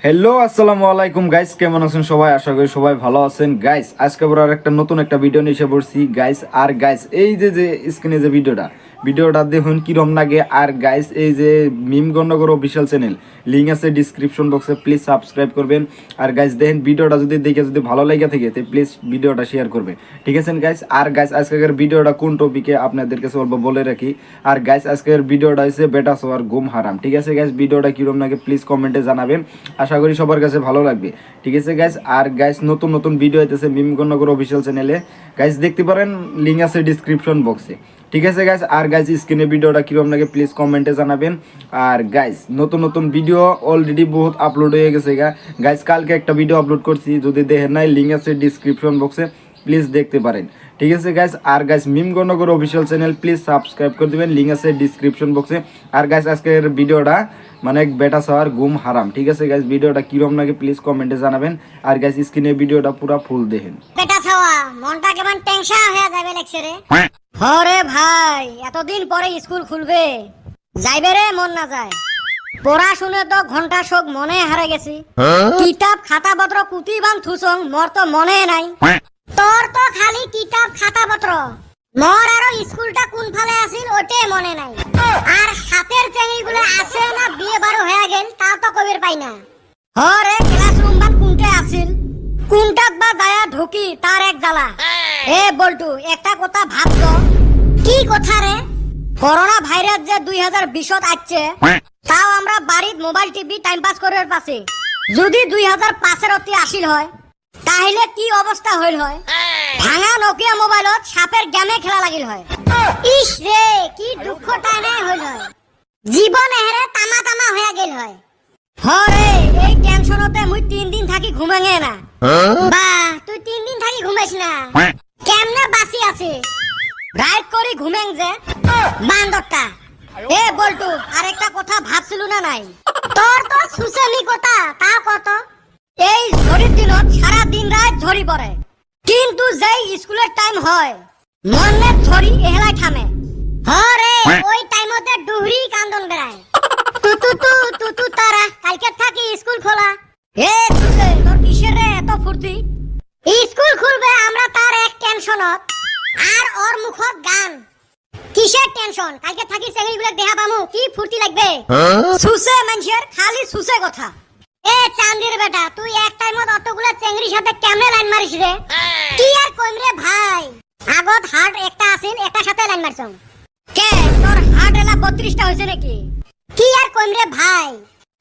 Hello আসসালামু আলাইকুম guys, কেমন আছেন সবাই? আশা করি সবাই ভালো আছেন গাইস। আজকে আবার একটা নতুন একটা ভিডিও নিয়ে এসে পড়ছি গাইস। আর গাইস এই যে স্ক্রিনে যে ভিডিওটা দেখুন কিরম লাগে। আর গাইস এই যে মিম গণনগর অফিসিয়াল চ্যানেল, লিঙ্ক আছে ডিসক্রিপশন বক্সে, প্লিজ সাবস্ক্রাইব করবেন। আর গাইস দেখেন ভিডিওটা যদি দেখে যদি ভালো লাগে থাকে তো প্লিজ ভিডিওটা শেয়ার করবেন, ঠিক আছে গাইস? আর গাইস আজকের ভিডিওটা কোন টপিকে আপনাদের কাছে অল্প বলে রাখি। আর গাইস আজকের ভিডিওটা হচ্ছে বেটা সবার ঘুম হারাম, ঠিক আছে গাইস? ভিডিওটা কিরম লাগে প্লিজ কমেন্টে জানাবেন, আশা করি সবার কাছে ভালো লাগবে, ঠিক আছে গাইস? আর গাইস নতুন ভিডিও হইতেছে মিম গণনগর অফিসিয়াল চ্যানেলে, গাইস দেখতে পারেন, লিঙ্ক আছে ডিসক্রিপশন বক্সে, ঠিক আছে গাইস? আর গাইস স্ক্রিনে ভিডিওটা কিরম লাগে প্লিজ কমেন্টে জানাবেন। আর গাইস নতুন ভিডিও অলরেডি বহুত আপলোড হয়ে গেছে গাইস। কালকে একটা ভিডিও আপলোড করছি, যদি দেখেন নাই লিঙ্ক আছে ডিসক্রিপশন বক্সে, প্লিজ দেখতে পারেন, ঠিক আছে গাইস? আর গাইস মিম গণনগর অফিসিয়াল চ্যানেল প্লিজ সাবস্ক্রাইব করে দিবেন, লিঙ্ক আছে ডিসক্রিপশন বক্সে। আর গাইস আজকের ভিডিওটা মানে বেটা সবার ঘুম হারাম, ঠিক আছে গাইস? ভিডিওটা কিরম লাগে প্লিজ কমেন্টে জানাবেন। আর গাইস স্ক্রিনে ভিডিওটা পুরো ফুল দেখেন। বেটা ছাওয়া মনটা কেমন টেনশন হয়ে যাবে লাগছে রে। হরে ভাই, এতদিন পরে স্কুল খুলবে, যাইবে রে মন না যায়। পড়াশুনে তো ঘন্টা শোক মনে হারে গেছি। কিতাব খাতা পত্র কুতি বান থুসং মোর তো মনে নাই। তোর তো খালি কিতাব খাতা পত্র, মোর আরো স্কুলটা কোন ফালে আছিল ওটে মনে নাই। আর হাতের চেঙ্গিগুলো আছে না বিয়ে বারো হয়ে গেল তা তো কবির পাই না। হরে ক্লাসরুম বান কোনটা আছিল, কোনটাত বা যায়া ঢুকি তার এক জ্বালা। এ বল্টু একটা কথা ভাবতো। কি কথা রে? করোনা ভাইরাস যে 2020 আসছে, তাও আমরা বাড়িত মোবাইল টিভি টাইম পাস করার পাশে যদি 2005 অতি আসিল হয় তাহলে কি অবস্থা হইল হয়? ভাঙা নোকিয়া মোবাইলত সাপের গেমে খেলা লাগিল হয়। ইস রে কি দুঃখ টানে হইল হয়, জীবন এহেরে তামা হয়ে গেল হয়। হরে এই টেনশনতে মুই 3 দিন থাকি ঘুমাঙে না। বা তুই 3 দিন থাকি ঘুমাইস না, কেমনে বাসি আছে? রাইট করি ঘুমেং যে বান্দরটা। এ বল্টু আরেকটা কথা ভাবছিল না নাই? তোর তো সুসেমি কথা, তা কত? এই ঝড়ির দিনত সারা দিন রাত ঝড়ি পড়ে, কিন্তু যেই স্কুলের টাইম হয় মনে ঝড়ি এহলাই থামে। হরে ওই টাইমতে ডুহরি কান্দন বেড়ায়। তু তারা কালকে থাকি স্কুল খোলা। এ সুসে তোর কিসের রে এত ফুর্তি? স্কুল খুলবে আমরা তার এক টেনশনত, আর ওর মুখত গান। কিসের টেনশন? কালকে থাকি চেঙ্গিগুলো দেখা পামু, কি ফুর্তি লাগবে? সুসে মানুষের খালি সুসে কথা। এ চান্দির বেটা, তুই এক টাইমত অতগুলা চেঙ্গির সাথে কেমনে লাইন মারিস রে? কি আর কইম রে ভাই, আগত হার্ট একটা আছিল, একটার সাথে লাইন মারছং। কে তোর হার্ট এলা 32টা হইছে নাকি? কি আর কইম রে ভাই,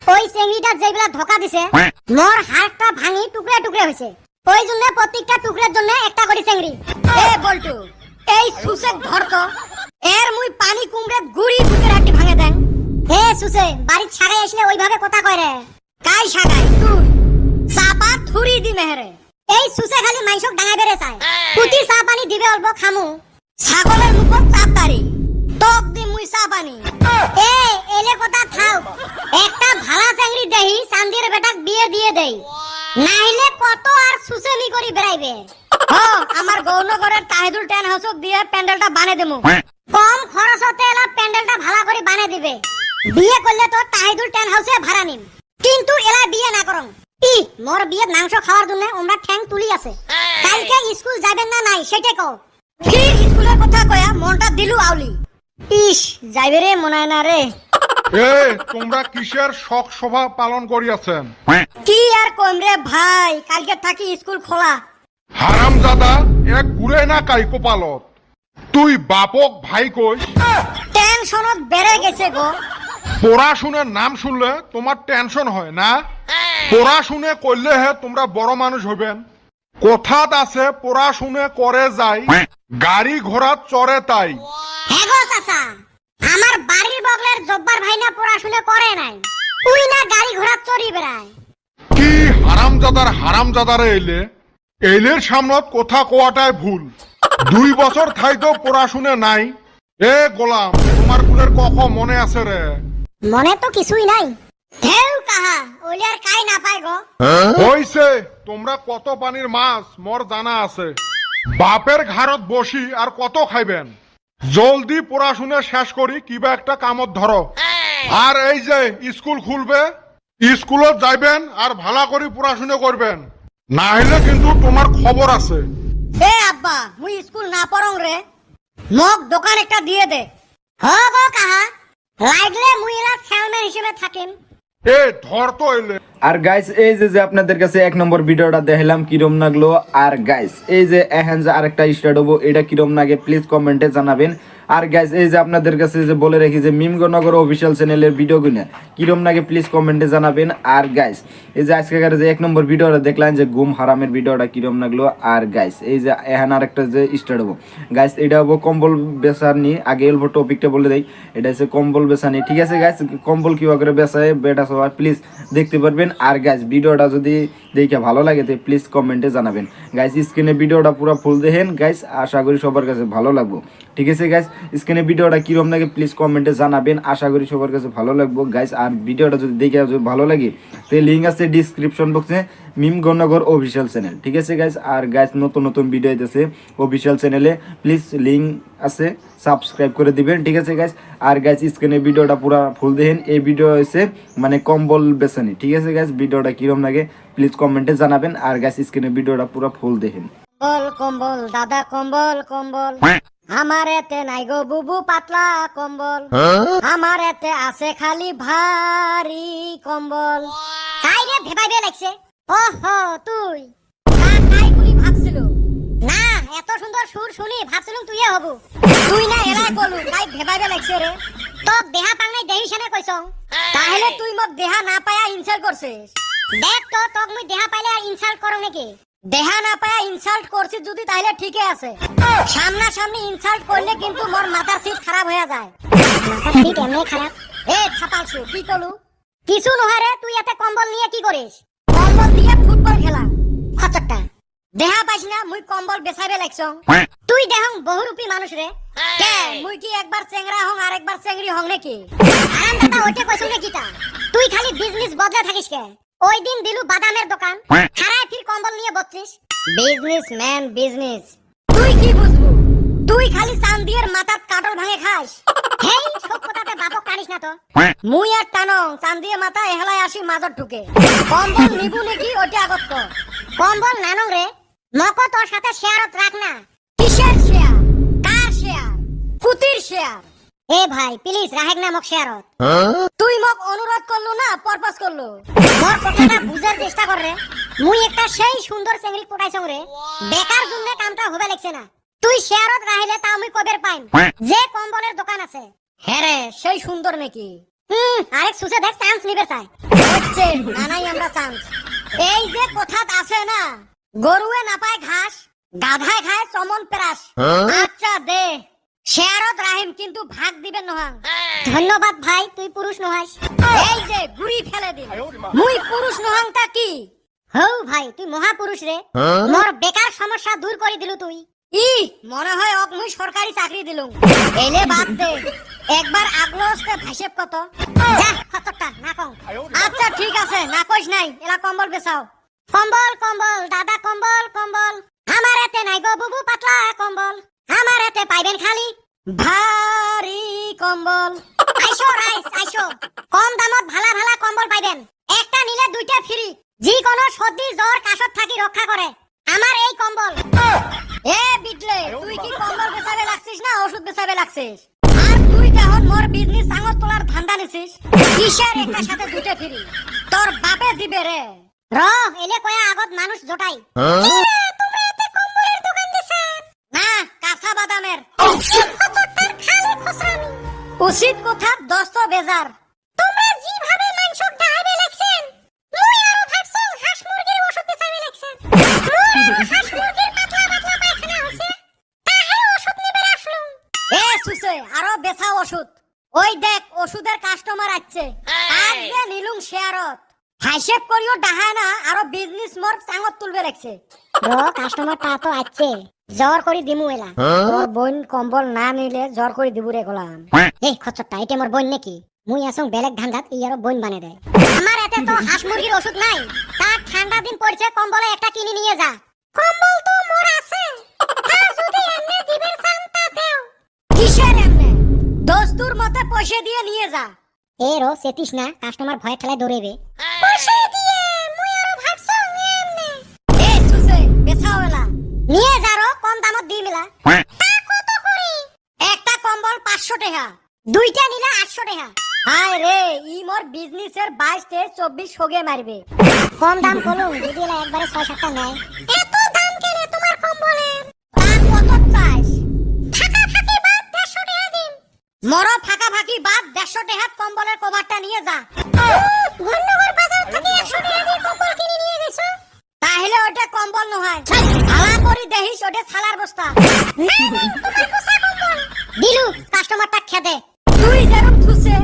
ওই চেঙ্গিটা যেগুলা ধোকা দিছে মোর হার্টটা ভাঙি টুকরা টুকরা হইছে। ওই জন্য প্রত্যেকটা টুকরার জন্য একটা করে চেঙ্গি। এ বল্টু এই সুসে ধরতো, এর মুই পানি কুমড়ে গুড়ি বুকের হাড়ি ভাঙে দেন। হে সুসে বাড়ি ছাড়াই আসলে ওইভাবে কথা কয় রে। কাই ছাড়াই তুই চাপা থুরি দি মেহেরে। এই সুসে খালি মাইসক ডাঙাই বেরে চায়, পুতি চা পানি দিবে অল্প খামু। ছাগলের মুখত চাপ দাঁড়ি টক দি মুই চা পানি। এ এলে কথা থাও, একটা ভালা চেংড়ি দেহি চান্দির বেটাক বিয়ে দিয়ে দেই, নাইলে কত আর সুসেমি করি বেড়াইবে। আমার গৌরনগরের তাহিদুল টেন হাউসক দিয়ে প্যান্ডেলটা বানিয়ে দেবো, কম খরচতে এলা প্যান্ডেলটা ভালো করে বানিয়ে দিবে। বিয়ে করলে তো তাহিদুল টেন হাউসে ভাড়া নিম, কিন্তু এলা বিয়ে না করং। ই মোর বিয়ে মাংস খাওয়ার জন্য আমরা ঠ্যাং তুলি আছে। কালকে স্কুল যাবেন না নাই সেটা কও। ফির স্কুলের কথা কয়া মনটা দিলু আউলি। ইস যাইবে রে মনে হয় না রে। এ তোমরা কিসের শখ শোভা পালন করিয়াছেন? কি আর কইম রে ভাই, কালকে থাকি স্কুল খোলা। হারামজাদা এক ঘুরে না কাই কপালত, তুই বাপক ভাই কইস। টেনশনত বেড়ে গেছে গো। পড়াশুনের নাম শুনলে তোমার টেনশন হয় না? পড়াশুনে করলে হে তোমরা বড় মানুষ হবেন। কথাত আছে পড়াশুনে করে যাই, গাড়ি ঘোড়া চড়ে তাই। হ্যাঁ গো চাচা, আমার বাড়ির বগলের জব্বার ভাই না পড়াশুনে করে নাই, তুই না গাড়ি ঘোড়া চড়ি বেড়ায়। কি হারামজাদারে এলের সামনত কথা কোয়াটাই ভুল। 2 বছর থাইতো পড়াশুনে নাই। এ গোলাম তোমার কুলের কখ মনে আছে রে? মনে তো কিছুই নাই। ঢেউ কাহা ওইলে আর কাই না পাই গো। হইছে তোমরা কত পানির মাছ মোর জানা আছে। বাপের ঘাড়ত বসি আর কত খাইবেন? জলদি পড়াশুনে শেষ করি কিবা একটা কামত ধরো। আর এই যে স্কুল খুলবে, স্কুলত যাইবেন আর ভালো করে পড়াশোনা করবেন, না হলে কিন্তু তোমার খবর আছে। এ আব্বা মুই স্কুল না পড়ং রে, মোক দোকান একটা দিয়ে দে। হব কাহা, লাগলে মুই এলা সেলম্যান হিসেবে থাকিম। এ ধর তো এলে। আর গাইস এই যে আপনাদের কাছে 1 নম্বর ভিডিওটা দেখাইলাম কিরম লাগলো। আর গাইস এই যে এখন যে আরেকটা স্টার্ট হবো, এটা কিরম লাগে প্লিজ কমেন্টে জানাবেন। আর গাইস এই যে আপনাদের কাছে যে বলে রাখি যে মিমগনগর অফিসিয়াল চ্যানেলের ভিডিওগুলো কিরম লাগে প্লিজ কমেন্টে জানাবেন। আর গাইস এই যে আজকেকার যে 1 নম্বর ভিডিওটা দেখলেন যে গুম হারামের ভিডিওটা কিরম লাগলো। আর গাইস এই যে এখন আরেকটা যে স্টার্ট হবো গাইস, এটা হবো কম্বল বেচানি। আগে এলবো টপিকটা বলে দেই, এটা হচ্ছে কম্বল বেচানি, ঠিক আছে গাইস? কম্বল কিভাবে করে বেচায় বেটা সবাই প্লিজ দেখতে পারবেন। আর গাইস ভিডিওটা যদি দেখে ভালো লাগে তো প্লিজ কমেন্টে জানাবেন। গাইস স্ক্রিনে ভিডিওটা পুরো ফুল দেখেন গাইস, আশা করি সবার কাছে ভালো লাগবে, ঠিক আছে গাইস? স্ক্রিনে ভিডিওটা কিরকম লাগে প্লিজ কমেন্টে জানাবেন, আশা করি সবার কাছে ভালো লাগবে গাইস। আর ভিডিওটা যদি দেখে যদি ভালো লাগে তো লিঙ্ক আছে ডিসক্রিপশন বক্সে, মিমগনগর অফিসিয়াল চ্যানেল, ঠিক আছে গাইস? আর গাইস নতুন নতুন ভিডিও দিতেছে অফিসিয়াল চ্যানেলে, প্লিজ লিঙ্ক আছে সাবস্ক্রাইব করে দিবেন, ঠিক আছে গাইস? আর গাইস স্ক্রিনে ভিডিওটা পুরো ফুল দেখেন, এই ভিডিও হয়েছে মানে কম্বল বেচানি, ঠিক আছে গাইস? ভিডিওটা কিরকম লাগে প্লিজ কমেন্টে জানাবেন। আর গাইস স্ক্রিনে ভিডিওটা পুরো ফুল দেখেন। কম্বল কম্বল দাদা কম্বল কম্বল, আমার এতে নাই গো বুবু পাতলা কম্বল, আমার এতে আছে খালি ভারী কম্বল। কাই রে ভেবাইবে লাগছে? ওহো তুই কাই গুলি ভাবছিল না, এত সুন্দর সুর শুনি ভাবছিলুম তুইয়ে হবু। তুই না এলাই কলু কাই ভেবাইবে লাগছে রে? তো দেহা পাং নাই দেহি শানে কইছ, তাহলে তুই মোক দেহা না পায়া ইনসাল্ট করছিস। দেখ তো তোক মুই দেহা পাইলে আর ইনসাল্ট করো নাকি? দেহা না পায়া ইনসাল্ট করছিস যদি তাহলে ঠিকই আছে, সামনা সামনি ইনসাল্ট করলে কিন্তু মোর মাথার সিট খারাপ হয়ে যায়। মাথার সিট এমনি খারাপ? এ ছাপালছু কি কলু? কিছু নয় রে, তুই এতে কম্বল নিয়ে কি করিস? কম্বল দিয়ে ফুটবল খেলা খচকটা। দেহা পাইছ না মুই কম্বল বেচাইবে লাগছং? তুই দেহং বহুরূপী মানুষ রে। কে মুই কি একবার চেংরা হং আর একবার চেংড়ি হং নাকি? আরাম দাদা ওইটা কইছং নাকি তা? তুই খালি বিজনেস বদলা থাকিস কে? ওই দিন দিলু বাদামের দোকান, খারায় ফির কম্বল নিয়ে বসছিস। বিজনেসম্যান বিজনেস, তুই কি বুঝবু? তুই খালি চান্দিয়ের মাথার কাটল ভাঙে খাস। হেই সব কথাতে বাপক টানিস না তো। মুই আর টানং চান্দিয়ে মাথা এহলাই আসি মাজত ঢুকে। কম্বল নিবু নাকি ওটা আগত ক। কম্বল নানং রে, মক তোর সাথে শেয়ারত রাখ না। কিসের শেয়ার? কার শেয়ার? কুতির শেয়ার। এ ভাই প্লিজ রাহেক না মক শেয়ারত। তুই মক অনুরোধ করলু না পারপাস করলু? মোর কথাটা বুঝার চেষ্টা কর রে। মুই একটা সেই সুন্দর চেংড়ি পটাইছং রে, বেকার জন্য কামটা হবে লাগছে না। তুই শেয়ারত রাহিলে তা আমি কবের পাইম যে কম্বলের দোকান আছে। হ্যাঁ রে সেই সুন্দর নাকি? আরেক সুসে দেখ চান্স নিবে চাই হচ্ছে নানাই আমরা চান্স। এই যে কথাত আছে না, গরুয়ে না পায় ঘাস গাধায় খায় চমন পেরাস। আচ্ছা দে শেয়ারত রাহিম, কিন্তু ভাগ দিবেন নহাং। ধন্যবাদ ভাই, তুই পুরুষ নহাস। এই যে গুড়ি ফেলে দিন, মুই পুরুষ নহাং তা কি? হৌ ভাই তুই মহাপুরুষ রে, মোর বেকার সমস্যা দূর করে দিলু তুই। ই মনে হয় অক মুই সরকারি চাকরি দিলুম। এলে বাদ দে, একবার আগলোস্তে ভাইসেব কত যা কতটা না কও। আচ্ছা ঠিক আছে না কইস নাই, এলা কম্বল বেচাও। কম্বল কম্বল দাদা কম্বল কম্বল, আমার এতে নাই গো বুবু পাতলা কম্বল, আমার এতে পাইবেন খালি ভারী কম্বল। আইসো রাইস আইসো, কম দামত ভালা ভালা কম্বল পাইবেন, একটা নিলে দুইটা ফ্রি। যে কোনো সর্দি জ্বর কাশত থাকি রক্ষা করে আমার এই কম্বল। এ বিটলে তুই কি কম্বল বেচাবে লাগছিস না ওষুধ বেচাবে লাগছিস? আর তুই তখন মোর বিজনেস সাঙ্গত তোলার ধান্দা নিছিস? কিসের একটা সাথে দুইটা ফ্রি? তোর বাপে দিবে রে। র এলে কয়া আগত মানুষ জোটাই। তোমরা এতে কম্বলের দোকান দিছেন না কাঁচা বাদামের? উচিত কথা দস্ত বেজার। তোমরা যেভাবে মাংস ডাইবে লাগছেন, মুই আরো ভাবছং হাঁস মুরগির ওষুধ বেচাবে লাগছেন। হাঁস মুরগির পাতলা পাতলা পায়খানা হইছে, তাহে ওষুধ নিবে আসলুম। এ সুসে আরো বেচা ওষুধ। ওই দেখ ওষুধের কাস্টমার আসছে, আজ যে নিলুম শেয়ারত। হাইসেব করিও ডাহা না, আরো বিজনেস মোর চাঙত তুলবে লাগছে। কাস্টমার তা তো আসছে, জ্বর করি দিমু এলা। তোর বোন কম্বল না নিলে জ্বর করি দিবু রে গোলাম। এই খচ্চরটা এটা মোর বোন নাকি? মুই আসং বেলেগ ধান্দাত ই আরো বোন বানে দেয়। আমার এতে তো হাঁস মুরগির ওষুধ নাই, তার ঠান্ডা দিন পড়ছে, কম্বলে একটা কিনে নিয়ে যা। কম্বল তো মোর আছে, আর যদি এমনে দিবের চান তা দেও। কিসের এমনে? দস্তুর মতে পয়সা দিয়ে নিয়ে যা। এ রো সেতিস না, কাস্টমার ভয় ঠেলায় দৌড়েবে। মোর বিজনেসের 22-23-24 হোগে মারবে। কম দাম বলুন যদি এলা একবারে 6-7টা নেয়। এত দাম কেন তোমার কম্বলের? দাম কত চাইস? ফাঁকি বাদ 150 টাকা দিন। মোর ফাঁকি বাদ 150 টাকা কম্বলের কভারটা নিয়ে যা। ঘন্নগর বাজার থেকে 100 টাকা দিয়ে কম্বল কিনে নিয়ে গেছো। তাহলে ওটা কম্বল নয়, হালা করি দেখিস ওটা ছালার বস্তা। না তোমার পোষা কম্বল। দিলু কাস্টমারটা খেদে। তুই যেরকম ছুসে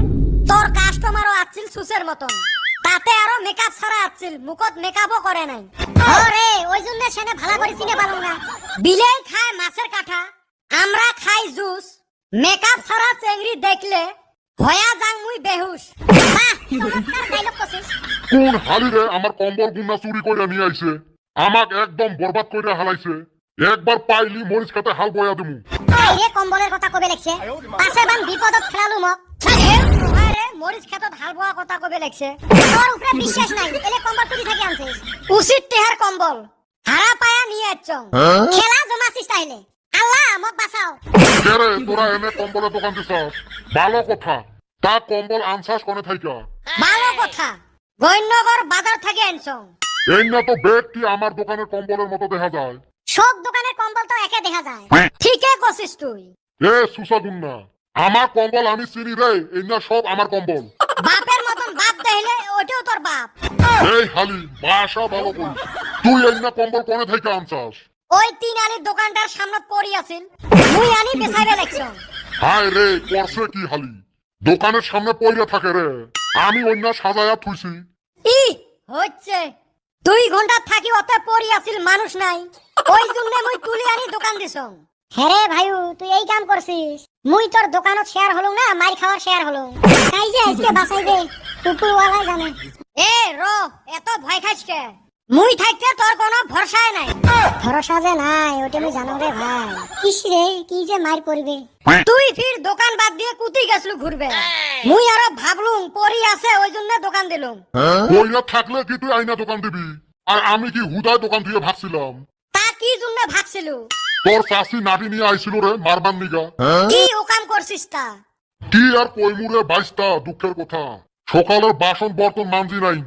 তোর কাস্টমারও আছিল সুসের মতন, তাতে আরো মেকআপ ছাড়া আছিল, মুখত মেকআপও করে নাই। আরে ওই জন্য সেনে ভালো করে চিনে পারো না। বিলেই খায় মাছের কাঁঠা, আমরা খাই জুস। মেকআপ ছাড়া চেংড়ি দেখলে হয়া যাং মুই বেহুশ। বাহ চমৎকার ডায়লগ কছিস। কোন হালিরে আমার কম্বল গুন্না চুরি করে নিয়ে আইছে, আমাক একদম বরবাদ করে হালাইছে। একবার পাইলি মরিচ খেতে হাল বয়া দিমু। আইরে কম্বলের কথা কবে লাগছে, পাশে বান বিপদত ফেলালু মক। আরে মরিচ খেতত হাল বোয়া কথা কবে লাগছে। তোর উপরে বিশ্বাস নাই, এলে কম্বল তুই থেকে আনছিস। উচিত টেহার কম্বল হারা পায়া নিয়ে আইছং। খেলা জমাছিস তাইলে, আল্লাহ মক বাঁচাও। কেরে তোরা এনে কম্বলের দোকান দিছস, ভালো কথা। তা কম্বল আনছাস কোনে থাইকা? ভালো কথা, গয়নগর বাজার থেকে আনছং। এই না তো ব্যক্তি আমার দোকানের কম্বলের মতো দেখা যায়। সব দোকানের কম্বল তো একে দেখা যায়। ঠিকই কছিস তুই। এ সুসা গুন্না, আমার কম্বল আমি চিনি রে, এই না সব আমার কম্বল। বাপের মতন বাপ দেখলে ওটাও তোর বাপ। এই হালি ভাষা ভালো বলিস। তুই এই না কম্বল কোনে থাইকা আনছাস? ওই 3 আলির দোকানটার সামনে পড়ি আছিল, মুই আনি বেচাইবে লাগছং। হায় রে করছে কি হালি, দোকানের সামনে পইরা থাকে রে, আমি অন্য সাজায়া থুইছি। ই হচ্ছে 2 ঘন্টা থাকি ওতে পড়ি আছিল, মানুষ নাই, ওই জন্য মুই তুলি আনি দোকান দিছং। হ্যাঁ ভাইউ তুই এই কাম করছিস, মুই তোর দোকানত শেয়ার হলুম না, মাই খাওয়ার শেয়ার হলুম। তাই যে আজকে বাঁচাইবে কুকুরওয়ালাই জানে। এ র এত ভয় খাইস কে? মুই থাকতে তোর কোনো ভরসাই নাই। ভরসা যে নাই ওটা আমি জানো রে ভাই। ইস রে কি যে মার পড়বে। তুই ফির দোকান বাদ দিয়ে কুতি গেছলু ঘুরবে, মুই আরো ভাবলুম পরি আছে ওই জন্য দোকান দিলুম। কইরা থাকলে কি তুই আইনা দোকান দিবি, আর আমি কি হুদায় দোকান দিয়ে ভাবছিলাম? তা কি জন্য ভাগছিলু? তোর চাষি নাটি নিয়ে আইছিল রে মারবার নিগা। কি ও কাম করছিস তা? কি আর কইমুরে বাইস্তা দুঃখের কথা, সকালের বাসন বর্তন মানজি নাই,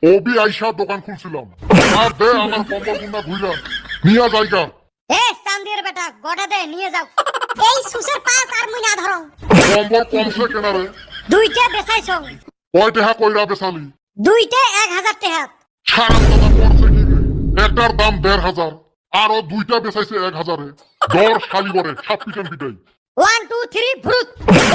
ওবি আইসা দোকান খুলছিলাম। আর দে আমার কম্বল গুন্না ঘুরা নিয়া জায়গা। এ চান্দির বেটা গড়ে দে নিয়ে যাও। এই সুসের পাস আর মুই না ধরং। কম্বল কমছে কেনা রে? 2টা বেচাইছং। কয় টাকা কইরা বেচালি? 2টা 1000 টাকা। সারা টাকা পড়ছে কি রে? একটার দাম 1500, আরো 2টা বেচাইছে 1000-এ। দর খালি করে সাপ পিটান পিটাই। 1 2 3 ভ্রুত।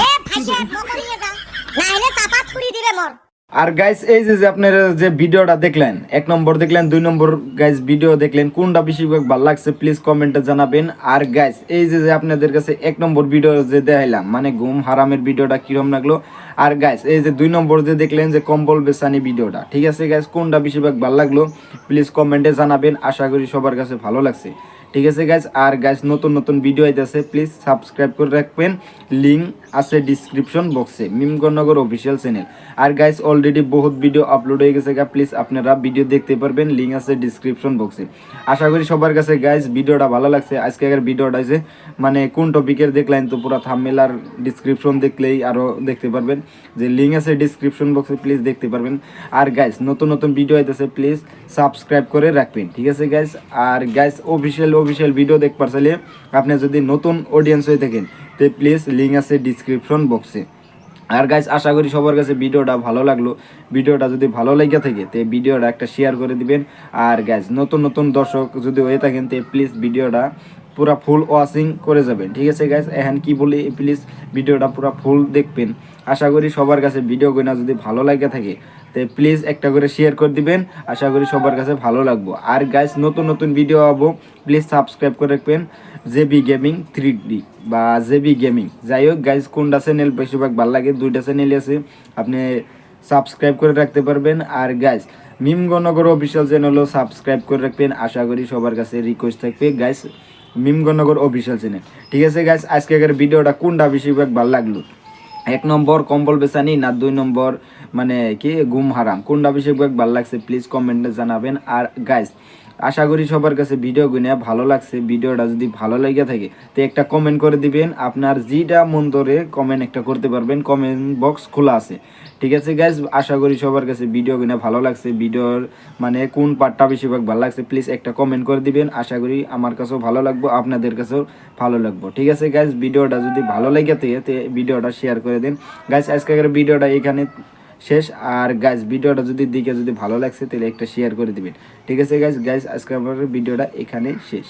এ ভাইসা মকো নিয়ে যা, নাইলে চাপা ছুরি দিবে মর। আর গাইস এই যে আপনারা যে ভিডিওটা দেখলেন, 1 নম্বর দেখলেন, 2 নম্বর গাইস ভিডিও দেখলেন, কোনটা বেশি ভালো লাগছে প্লিজ কমেন্টে জানাবেন। আর গাইস এই যে আপনাদের কাছে 1 নম্বর ভিডিও যে দেখাইলাম মানে ঘুম হারামের ভিডিওটা কিরকম লাগলো, আর গাইস এই যে 2 নম্বর যে দেখলেন যে কম্বল বেচানি ভিডিওটা, ঠিক আছে গাইস কোনটা বেশিরভাগ ভালো লাগলো প্লিজ কমেন্টে জানাবেন। আশা করি সবার কাছে ভালো লাগছে, ঠিক আছে গাইস। আর গাইস নতুন নতুন ভিডিও আইতেছে, প্লিজ সাবস্ক্রাইব করে রাখবেন, লিঙ্ক আছে ডিসক্রিপশন বক্সে, মিমগণনগর অফিসিয়াল চ্যানেল। আর গাইস অলরেডি বহুত ভিডিও আপলোড হয়ে গেছে, প্লিজ আপনারা ভিডিও দেখতে পারবেন, লিঙ্ক আছে ডিসক্রিপশন বক্সে। আশা করি সবার কাছে গাইস ভিডিওটা ভালো লাগছে। আজকের ভিডিওটা আছে মানে কোন টপিকের দেখলেন তো পুরো থাম্বনেল আর ডিসক্রিপশন দেখলেই আরও দেখতে পারবেন, যে লিঙ্ক আছে ডিসক্রিপশন বক্সে, প্লিজ দেখতে পারবেন। আর গাইস নতুন নতুন ভিডিও আইতেছে, প্লিজ সাবস্ক্রাইব করে রাখবেন, ঠিক আছে গাইস। আর গাইস অফিসিয়াল ভিডিও দেখবার চাইলে আপনি যদি নতুন অডিয়েন্স হয়ে থাকেন তো প্লিজ লিঙ্ক আছে ডিসক্রিপশন বক্সে। আর গাইস আশা করি সবার কাছে ভিডিওটা ভালো লাগলো, ভিডিওটা যদি ভালো লেগে থাকে তো ভিডিওটা একটা শেয়ার করে দিবেন। আর গাইস নতুন নতুন দর্শক যদি হয়ে থাকেন তো প্লিজ ভিডিওটা পুরা ফুল ওয়াচিং করে যাবেন, ঠিক আছে গাইস। এখন কি বলি প্লিজ ভিডিওটা পুরা ফুল দেখবেন। আশা করি সবার কাছে ভিডিও গোনা যদি ভালো লাগে থাকে তো প্লিজ একটা করে শেয়ার করে দিবেন, আশা করি সবার কাছে ভালো লাগবো। আর গাইস নতুন নতুন ভিডিও পাবো, প্লিজ সাবস্ক্রাইব করে রাখবেন, জেবি গেমিং 3D বা জেবি গেমিং, যাই হোক গাইস কোনটা চ্যানেল বেশিরভাগ ভালো লাগে, 2টা চ্যানেলই আছে, আপনি সাবস্ক্রাইব করে রাখতে পারবেন। আর গাইস মিমগণনগর অফিসিয়াল চ্যানেলও সাবস্ক্রাইব করে রাখবেন, আশা করি সবার কাছে রিকোয়েস্ট থাকবে গাইস মিমগণনগর অফিসিয়াল চ্যানেল, ঠিক আছে গাইস। আজকের ভিডিওটা কোনটা বেশিরভাগ ভালো লাগলো, 1 নম্বর কম্বল বেচানি না 2 নম্বর মানে কি ঘুম হারাম, কোনটা বেশি ভালো লাগছে প্লিজ কমেন্টে জানাবেন। আর গাইস আশা করি সবার কাছে ভিডিও গুনে ভালো লাগছে। ভিডিওটা যদি ভালো লেগে থাকে তো একটা কমেন্ট করে দিবেন, আপনার যেটা মন ধরে কমেন্ট একটা করতে পারবেন, কমেন্ট বক্স খোলা আছে। ঠিক আছে গাইজ, আশা করি সবার কাছে ভিডিও গুনে ভালো লাগছে। ভিডিওর মানে কোন পার্টটা বেশিরভাগ ভালো লাগছে প্লিজ একটা কমেন্ট করে দিবেন। আশা করি আমার কাছেও ভালো লাগবে, আপনাদের কাছেও ভালো লাগবে। ঠিক আছে গাইজ, ভিডিওটা যদি ভালো লেগে থাকে তো ভিডিওটা শেয়ার করে দিন। গাইজ আজকের ভিডিওটা এখানে শেষ। আর গাইজ ভিডিওটা যদি ভালো লাগছে তাহলে একটা শেয়ার করে দিবেন। ঠিক আছে গাইজ, আজকে আমার ভিডিওটা এখানে শেষ।